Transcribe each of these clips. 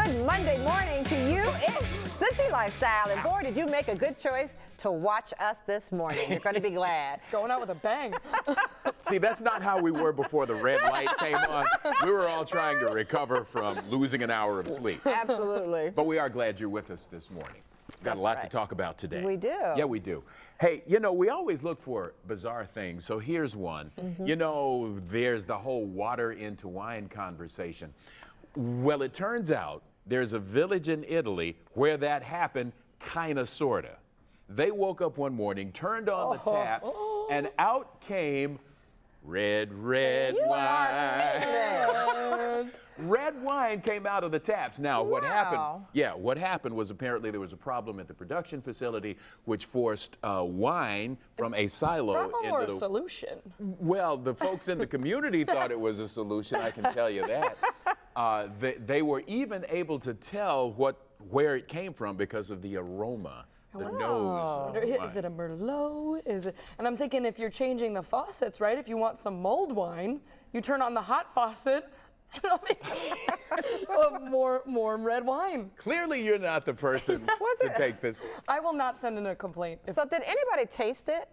Good Monday morning to you. It's Cincy Lifestyle. And boy, did you make a good choice to watch us this morning. You're going to be glad. Going out with a bang. See, that's not how we were before the red light came on. We were all trying to recover from losing an hour of sleep. Absolutely. But we are glad you're with us this morning. Got a lot to talk about today. We do. Yeah, we do. Hey, you know, we always look for bizarre things, so here's one. You know, there's the whole water into wine conversation. Well, it turns out there's a village in Italy where that happened, kind of, sort of. They woke up one morning, turned on the tap, and out came red wine. Red wine came out of the taps. Now, what happened? Yeah, what happened was apparently there was a problem at the production facility, which forced wine from a silo Problem into or a the solution? Well, the folks in the community thought it was a solution. I can tell you that. They were even able to tell where it came from because of the aroma. The nose. Is it a Merlot? Is it? And I'm thinking if you're changing the faucets, right? If you want some mulled wine, you turn on the hot faucet. more red wine. Clearly, you're not the person to take this. I will not send in a complaint. So did anybody taste it?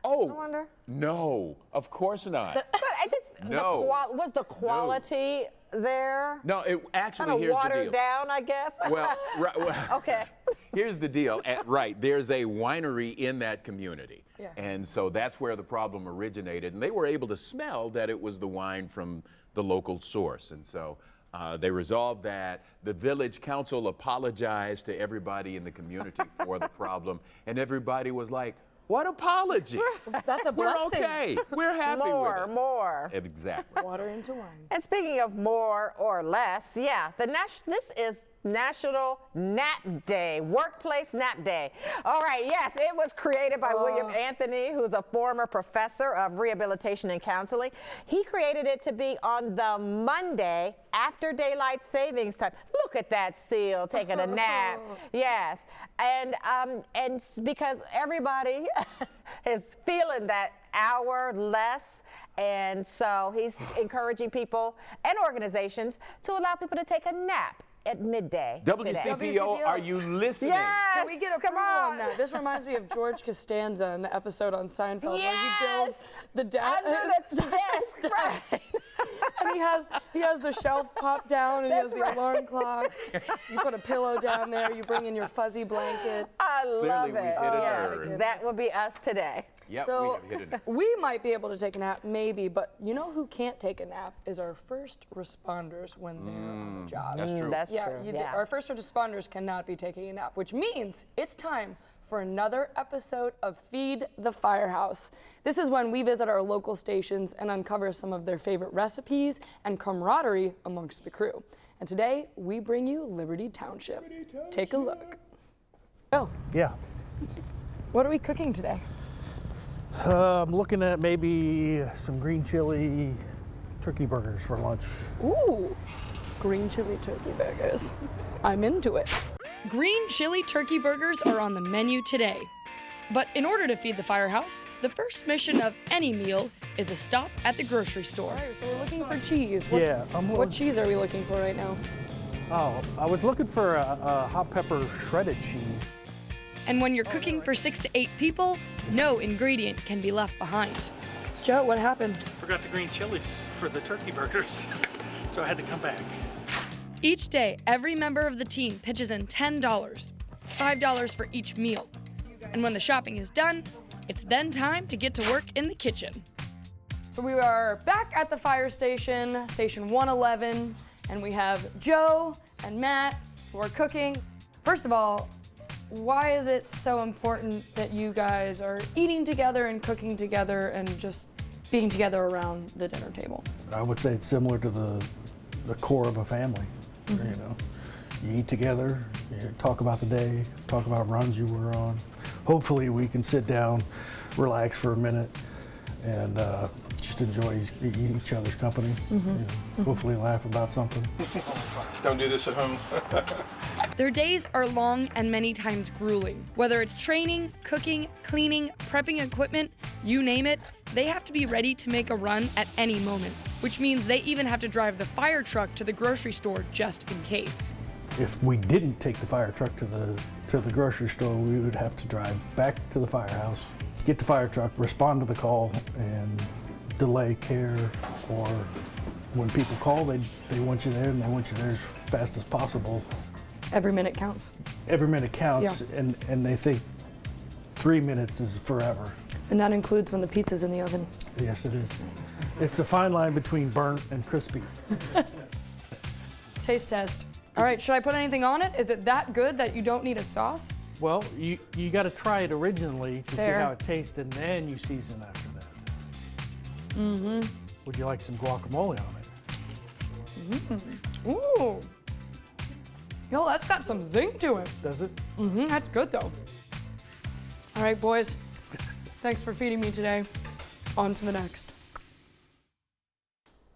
Oh, I wonder. No, of course not. But No. Was the quality there? No, it actually, Kind of here's the watered deal. down, I guess. Well, Okay. Here's the deal. Right, there's a winery in that community. Yeah. And so that's where the problem originated. And they were able to smell that it was the wine from the local source. And so they resolved that. The village council apologized to everybody in the community for the problem. And everybody was like, what apology? That's a blessing. We're okay. We're happy with it. More. Exactly. Water into wine. And speaking of more or less, yeah, this is National Nap Day, Workplace Nap Day. All right, yes, it was created by William Anthony, who's a former professor of rehabilitation and counseling. He created it to be on the Monday after daylight savings time. Look at that seal taking a nap. Yes, and because everybody is feeling that hour less, and so he's encouraging people and organizations to allow people to take a nap at midday. WCPO, are you listening? Yes. Can we get approval on that? This reminds me of George Costanza in the episode on Seinfeld where he builds the desk. Right. And he has the shelf popped down and he has the alarm clock. You put a pillow down there, you bring in your fuzzy blanket. I love Clearly we it. hit a nerve. That will be us today. Yep, So we have hit a nerve. we might be able to take a nap, maybe, but you know who can't take a nap is our first responders when they're on the job. That's true. That's true. Our first responders cannot be taking a nap, which means it's time for another episode of Feed the Firehouse. This is when we visit our local stations and uncover some of their favorite recipes and camaraderie amongst the crew. And today, we bring you Liberty Township. Take a look. Oh, Yeah. what are we cooking today? I'm looking at maybe some green chili turkey burgers for lunch. Ooh, green chili turkey burgers. I'm into it. Green chili turkey burgers are on the menu today. But in order to feed the firehouse, the first mission of any meal is a stop at the grocery store. All right, so we're looking for cheese. What cheese are we looking for right now? Oh, I was looking for a hot pepper shredded cheese. And when you're cooking for 6 to 8 people, no ingredient can be left behind. Joe, what happened? Forgot the green chilies for the turkey burgers, so I had to come back. Each day, every member of the team pitches in $10, $5 for each meal. And when the shopping is done, it's then time to get to work in the kitchen. So we are back at the fire station, station 111, and we have Joe and Matt who are cooking. First of all, why is it so important that you guys are eating together and cooking together and just being together around the dinner table? I would say it's similar to the core of a family. You know, you eat together, you talk about the day, talk about runs you were on. Hopefully we can sit down, relax for a minute, and just enjoy each other's company. You know, hopefully laugh about something. Don't do this at home. Their days are long and many times grueling. Whether it's training, cooking, cleaning, prepping equipment, you name it, they have to be ready to make a run at any moment, which means they even have to drive the fire truck to the grocery store just in case. If we didn't take the fire truck to the grocery store, we would have to drive back to the firehouse, get the fire truck, respond to the call, and delay care. Or when people call, they want you there, and they want you there as fast as possible. Every minute counts. Every minute counts, Yeah. and they think 3 minutes is forever. And that includes when the pizza's in the oven. Yes, it is. It's a fine line between burnt and crispy. Taste test. All right, should I put anything on it? Is it that good that you don't need a sauce? Well, you got to try it originally to Fair. see how it tastes, and then you season after that. Mm-hmm. Would you like some guacamole on it? Ooh. Yo, that's got some zing to it. Does it? Mm-hmm, that's good though. All right, boys. Thanks for feeding me today. On to the next.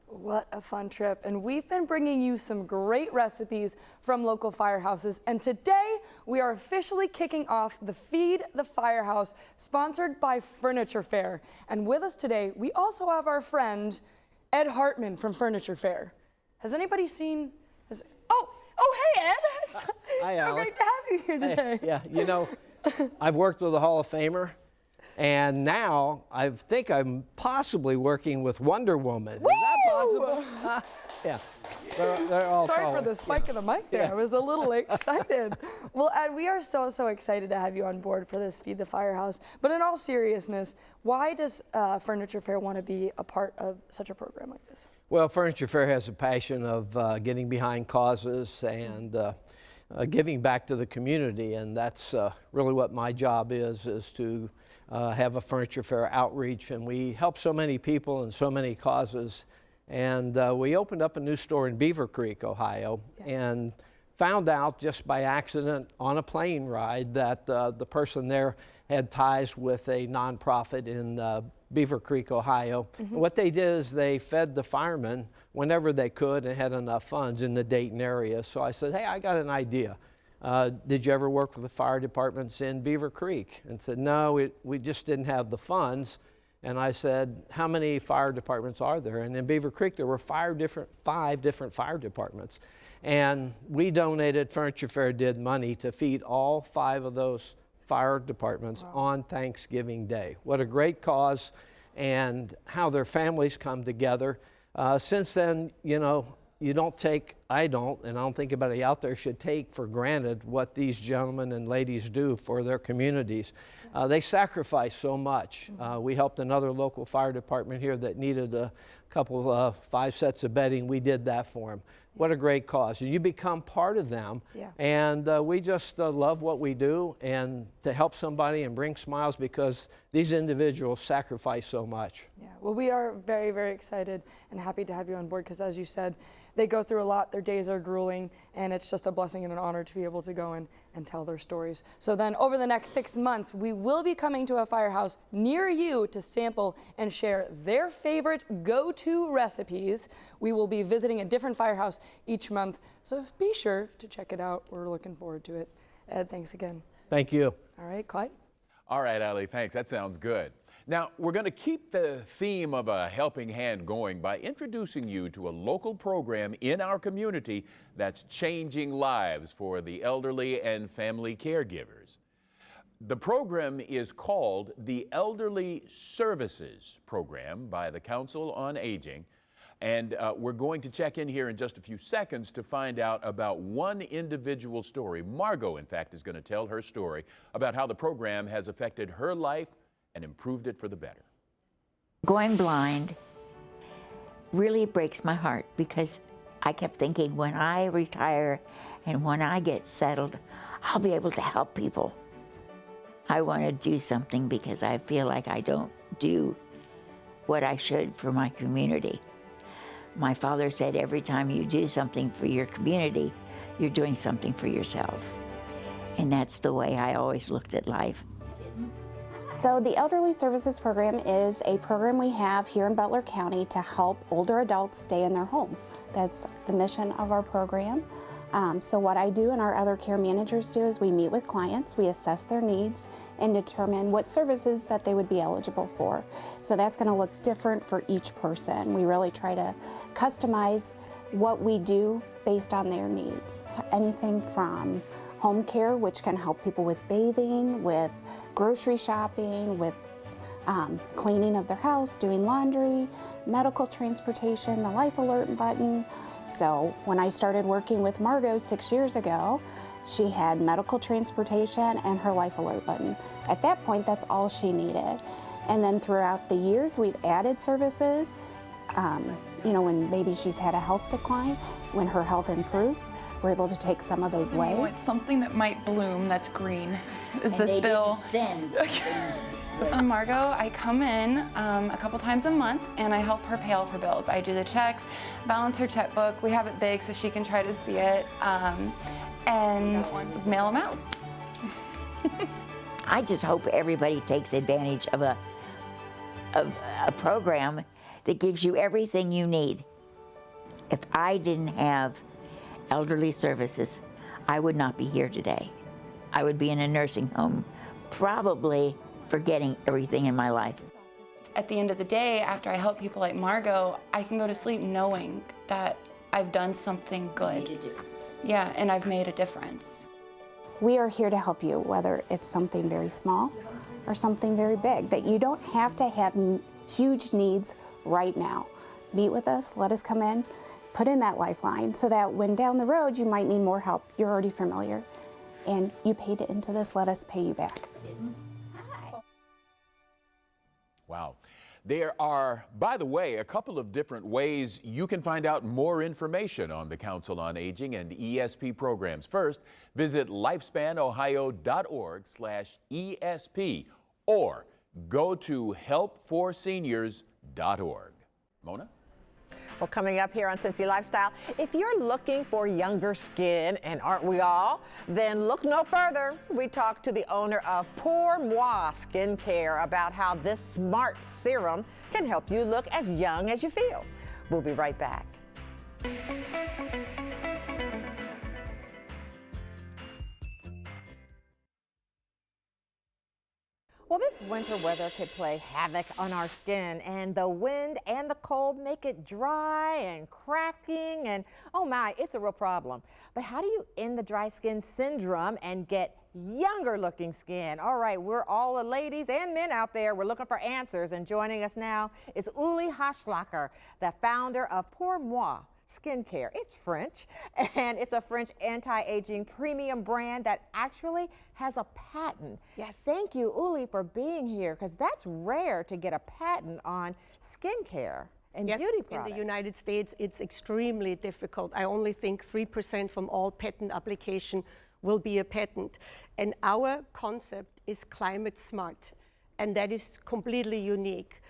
What a fun trip. And we've been bringing you some great recipes from local firehouses. And today we are officially kicking off the Feed the Firehouse, sponsored by Furniture Fair. And with us today, we also have our friend, Ed Hartman from Furniture Fair. Has anybody seen, oh, hey, Ed. Hi, so Allie. great to have you here today. Yeah, you know, I've worked with a Hall of Famer, and now I think I'm possibly working with Wonder Woman. Is that possible? Yeah, they're all Sorry for calling. the spike of the mic there. Yeah. I was a little excited. Well, Ed, we are so excited to have you on board for this Feed the Firehouse. But in all seriousness, why does Furniture Fair want to be a part of such a program like this? Well, Furniture Fair has a passion of getting behind causes and giving back to the community, and that's really what my job is to have a Furniture Fair outreach, and we help so many people and so many causes. And we opened up a new store in Beaver Creek, Ohio, and found out just by accident on a plane ride that the person there had ties with a nonprofit in Beaver Creek, Ohio. And what they did is they fed the firemen whenever they could and had enough funds in the Dayton area. So I said, hey, I got an idea. Did you ever work with the fire departments in Beaver Creek? And said, no, we just didn't have the funds. And I said, how many fire departments are there? And in Beaver Creek, there were five different fire departments. And we donated, Furniture Fair did money to feed all 5 of those fire departments on Thanksgiving Day. What a great cause, and how their families come together. Since then, you know, I don't, and I don't think anybody out there should take for granted what these gentlemen and ladies do for their communities. They sacrifice so much. We helped another local fire department here that needed a couple 5 sets of bedding. We did that for them. What a great cause. You become part of them, and we just love what we do, and to help somebody and bring smiles, because these individuals sacrifice so much. Yeah, well, we are very excited and happy to have you on board, because as you said, they go through a lot, their days are grueling, and it's just a blessing and an honor to be able to go in and tell their stories. So then over the next 6 months, we will be coming to a firehouse near you to sample and share their favorite go-to recipes. We will be visiting a different firehouse each month, so be sure to check it out. We're looking forward to it. Ed, thanks again. Thank you. All right, Clyde? All right, Allie, thanks. That sounds good. Now, we're going to keep the theme of a helping hand going by introducing you to a local program in our community that's changing lives for the elderly and family caregivers. The program is called the Elderly Services Program by the Council on Aging. And we're going to check in here in just a few seconds to find out about one individual story. Margot, in fact, is going to tell her story about how the program has affected her life and improved it for the better. Going blind really breaks my heart, because I kept thinking, when I retire and when I get settled, I'll be able to help people. I want to do something, because I feel like I don't do what I should for my community. My father said, every time you do something for your community, you're doing something for yourself. And that's the way I always looked at life. So the Elderly Services Program is a program we have here in Butler County to help older adults stay in their home. That's the mission of our program. So what I do and our other care managers do is we meet with clients, we assess their needs, and determine what services that they would be eligible for. So that's going to look different for each person. We really try to customize what we do based on their needs. Anything from home care, which can help people with bathing, with grocery shopping, with cleaning of their house, doing laundry, medical transportation, the Life Alert button. So when I started working with Margot 6 years ago, she had medical transportation and her Life Alert button. At that point, that's all she needed. And then throughout the years, we've added services. You know, when maybe she's had a health decline, when her health improves, we're able to take some of those away. It's something that might bloom that's green. Is this bill? I'm Margot. I come in a couple times a month and I help her pay all of her bills. I do the checks, balance her checkbook. We have it big so she can try to see it, and mail them out. I just hope everybody takes advantage of a program that gives you everything you need. If I didn't have elderly services, I would not be here today. I would be in a nursing home, probably forgetting everything in my life. At the end of the day, after I help people like Margot, I can go to sleep knowing that I've done something good. Made a difference. Yeah, and I've made a difference. We are here to help you, whether it's something very small or something very big, that you don't have to have huge needs right now. Meet with us, let us come in, put in that lifeline so that when down the road you might need more help, you're already familiar. And you paid into this, let us pay you back. Wow. There are, by the way, a couple of different ways you can find out more information on the Council on Aging and ESP programs. First, visit lifespanohio.org/ESP or go to helpforseniors.org. Mona? Well, coming up here on Cincy Lifestyle, if you're looking for younger skin, and aren't we all, then look no further. We talked to the owner of Pour Moi Skincare about how this smart serum can help you look as young as you feel. We'll be right back. Well, this winter weather could play havoc on our skin, and the wind and the cold make it dry and cracking, and oh my, it's a real problem. But how do you end the dry skin syndrome and get younger looking skin? All right, we're all the ladies and men out there. We're looking for answers, and joining us now is Uli Haschlacher, the founder of Pour Moi Skincare. It's French, and it's a French anti-aging premium brand that actually has a patent. Yeah, thank you, Uli, for being here, because that's rare to get a patent on skincare and beauty products. In the United States, it's extremely difficult. I only think 3% from all patent application will be a patent. And our concept is climate smart, and that is completely unique.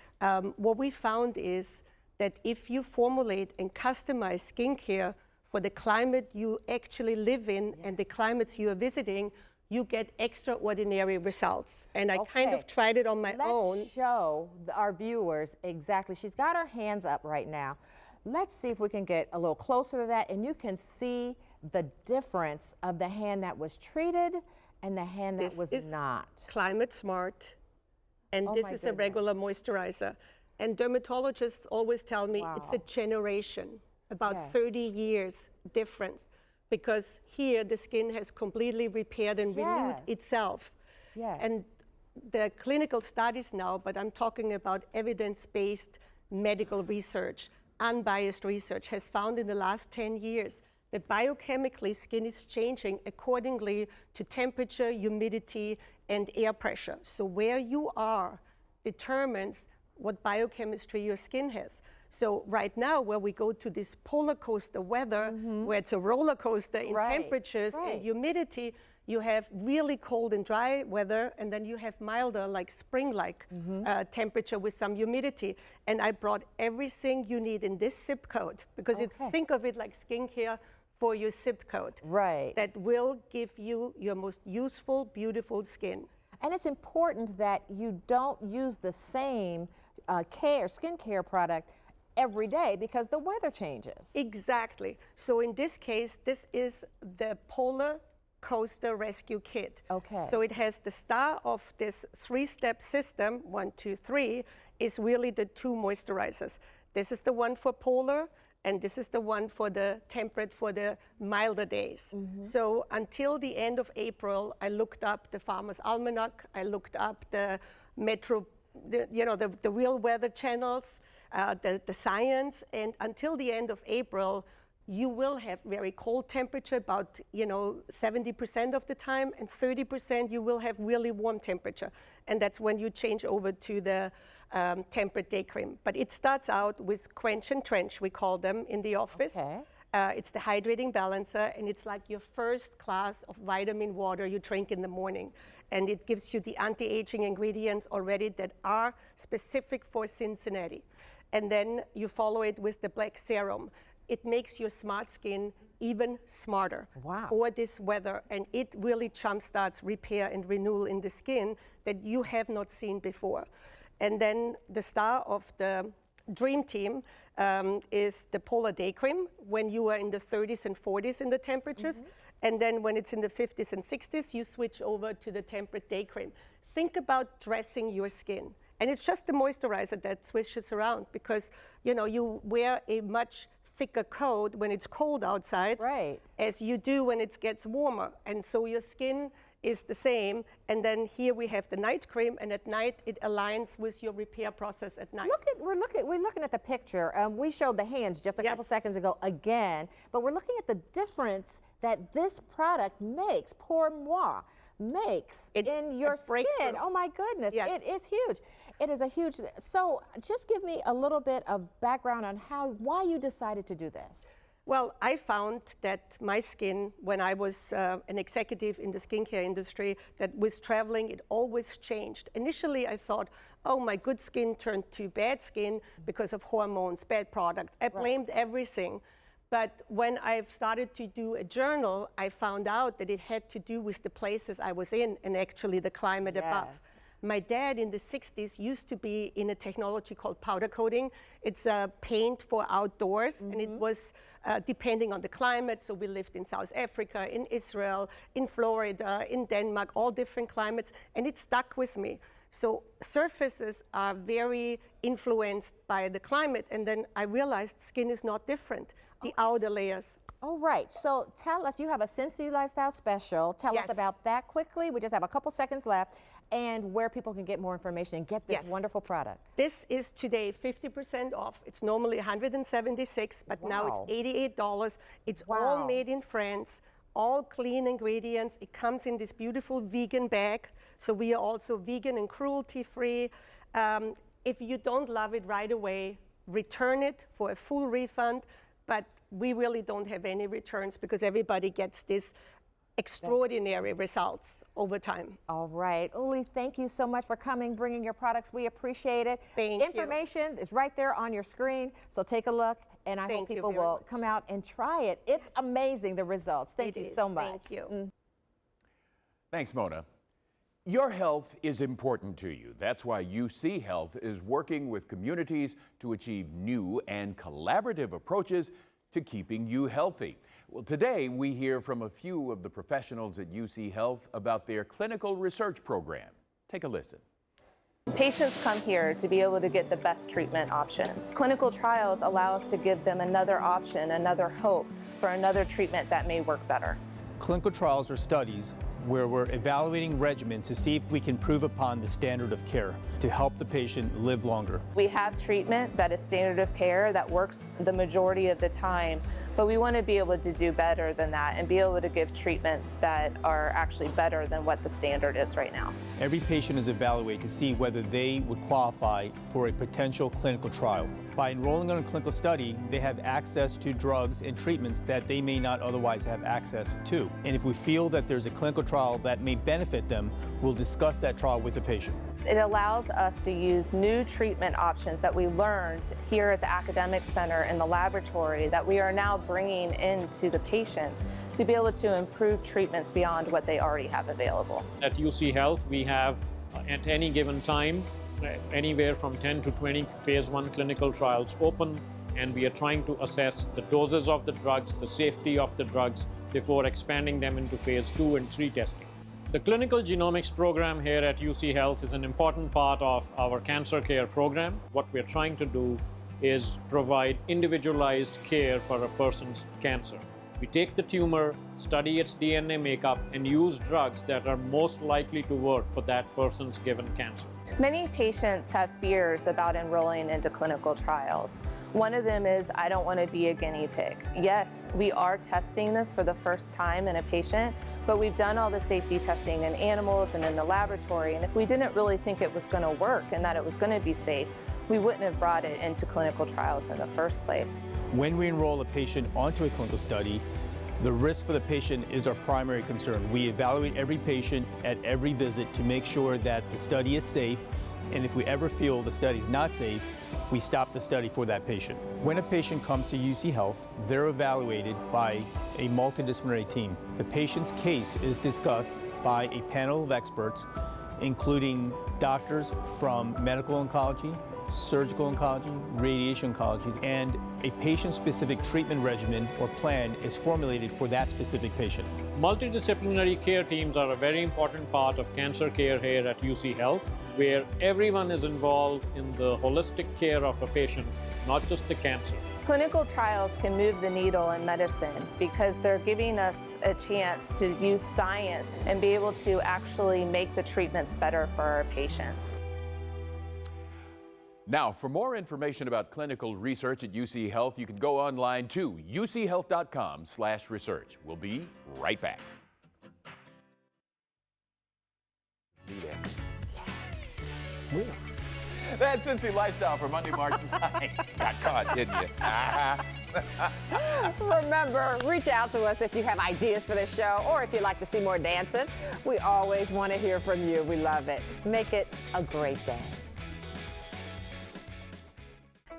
What we found is that if you formulate and customize skincare for the climate you actually live in and the climates you are visiting, you get extraordinary results. And I kind of tried it on my own. Let's show our viewers exactly. She's got her hands up right now. Let's see if we can get a little closer to that, and you can see the difference of the hand that was treated and the hand that was not. Climate smart, and this is a regular moisturizer. And dermatologists always tell me it's a generation, about 30 years difference, because here the skin has completely repaired and renewed itself. And the clinical studies now, but I'm talking about evidence-based medical research, unbiased research, has found in the last 10 years that biochemically skin is changing accordingly to temperature, humidity, and air pressure. So where you are determines what biochemistry your skin has. So right now, where we go to this polar coaster weather, where it's a roller coaster in temperatures and humidity, you have really cold and dry weather, and then you have milder, like spring-like temperature with some humidity. And I brought everything you need in this zip code, because it's, think of it like skincare for your zip code. That will give you your most useful, beautiful skin. And it's important that you don't use the same skincare product every day, because the weather changes. Exactly. So in this case, this is the Polar Coaster Rescue Kit. So it has the star of this 3-step system, 1, 2, 3, is really the 2 moisturizers. This is the one for polar, And this is the one for the temperate, for the milder days. So until the end of April, I looked up the Farmer's Almanac, I looked up the Metro, the real weather channels, the science, and until the end of April, you will have very cold temperature, about 70% of the time, and 30% you will have really warm temperature. And that's when you change over to the temperate day cream. But it starts out with Quench and Trench, we call them in the office. Okay. It's the hydrating balancer, and it's like your first glass of vitamin water you drink in the morning. And it gives you the anti-aging ingredients already that are specific for Cincinnati. And then you follow it with the Black Serum. It makes your smart skin even smarter for this weather, and it really jumpstarts repair and renewal in the skin that you have not seen before. And then the star of the dream team is the Polar Day Cream when you are in the 30s and 40s in the temperatures. And then when it's in the 50s and 60s, you switch over to the temperate day cream. Think about dressing your skin. And it's just the moisturizer that switches around, because you wear a much thicker coat when it's cold outside as you do when it gets warmer. And so your skin is the same. And then here we have the night cream, and at night it aligns with your repair process at night. We're looking at the picture. We showed the hands just a couple seconds ago again, but we're looking at the difference that this product makes, Pour Moi makes in your skin. Oh my goodness, it is huge. It is a huge, so just give me a little bit of background on why you decided to do this. Well, I found that my skin, when I was an executive in the skincare industry, that with traveling, it always changed. Initially, I thought, oh, my good skin turned to bad skin because of hormones, bad products. I blamed everything. But when I've started to do a journal, I found out that it had to do with the places I was in and actually the climate above. My dad in the 60s used to be in a technology called powder coating. It's a paint for outdoors, and it was depending on the climate. So we lived in South Africa, in Israel, in Florida, in Denmark, all different climates, and it stuck with me. So surfaces are very influenced by the climate, and then I realized skin is not different. The outer layers. All right, so tell us, you have a Cincy Lifestyle special. Tell us about that quickly. We just have a couple seconds left, and where people can get more information and get this wonderful product. This is today 50% off. It's normally $176, but now it's $88. It's all made in France, all clean ingredients. It comes in this beautiful vegan bag, so we are also vegan and cruelty-free. If you don't love it right away, return it for a full refund, but we really don't have any returns because everybody gets this extraordinary results over time. All right. Uli, thank you so much for coming, bringing your products. We appreciate it. Thank you. Information is right there on your screen, so take a look, and I hope people will come out and try it. It's amazing, the results. Thank you so much. Thank you. Thanks, Mona. Your health is important to you. That's why UC Health is working with communities to achieve new and collaborative approaches to keeping you healthy. Well, today we hear from a few of the professionals at UC Health about their clinical research program. Take a listen. Patients come here to be able to get the best treatment options. Clinical trials allow us to give them another option, another hope for another treatment that may work better. Clinical trials are studies where we're evaluating regimens to see if we can improve upon the standard of care to help the patient live longer. We have treatment that is standard of care that works the majority of the time, but we want to be able to do better than that and be able to give treatments that are actually better than what the standard is right now. Every patient is evaluated to see whether they would qualify for a potential clinical trial. By enrolling in a clinical study, they have access to drugs and treatments that they may not otherwise have access to. And if we feel that there's a clinical trial that may benefit them, we'll discuss that trial with the patient. It allows us to use new treatment options that we learned here at the academic center in the laboratory that we are now bringing into the patients to be able to improve treatments beyond what they already have available. At UC Health, we have at any given time anywhere from 10 to 20 phase 1 clinical trials open, and we are trying to assess the doses of the drugs, the safety of the drugs before expanding them into phase 2 and 3 testing. The clinical genomics program here at UC Health is an important part of our cancer care program. What we're trying to do is provide individualized care for a person's cancer. We take the tumor, study its DNA makeup, and use drugs that are most likely to work for that person's given cancer. Many patients have fears about enrolling into clinical trials. One of them is, I don't want to be a guinea pig. Yes, we are testing this for the first time in a patient, but we've done all the safety testing in animals and in the laboratory, and if we didn't really think it was going to work and that it was going to be safe, we wouldn't have brought it into clinical trials in the first place. When we enroll a patient onto a clinical study, the risk for the patient is our primary concern. We evaluate every patient at every visit to make sure that the study is safe, and if we ever feel the study is not safe, we stop the study for that patient. When a patient comes to UC Health, they're evaluated by a multidisciplinary team. The patient's case is discussed by a panel of experts, including doctors from medical oncology, surgical oncology, radiation oncology, and a patient-specific treatment regimen or plan is formulated for that specific patient. Multidisciplinary care teams are a very important part of cancer care here at UC Health, where everyone is involved in the holistic care of a patient, not just the cancer. Clinical trials can move the needle in medicine because they're giving us a chance to use science and be able to actually make the treatments better for our patients. Now, for more information about clinical research at UC Health, you can go online to uchealth.com/research. We'll be right back. That's Cincy Lifestyle for Monday, March 9th. Got caught, didn't you? Remember, reach out to us if you have ideas for this show or if you'd like to see more dancing. We always want to hear from you. We love it. Make it a great day.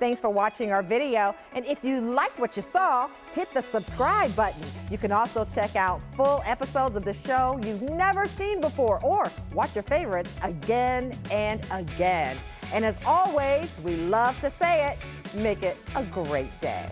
Thanks for watching our video, and if you liked what you saw, hit the subscribe button. You can also check out full episodes of the show you've never seen before, or watch your favorites again and again. And as always, we love to say it, make it a great day.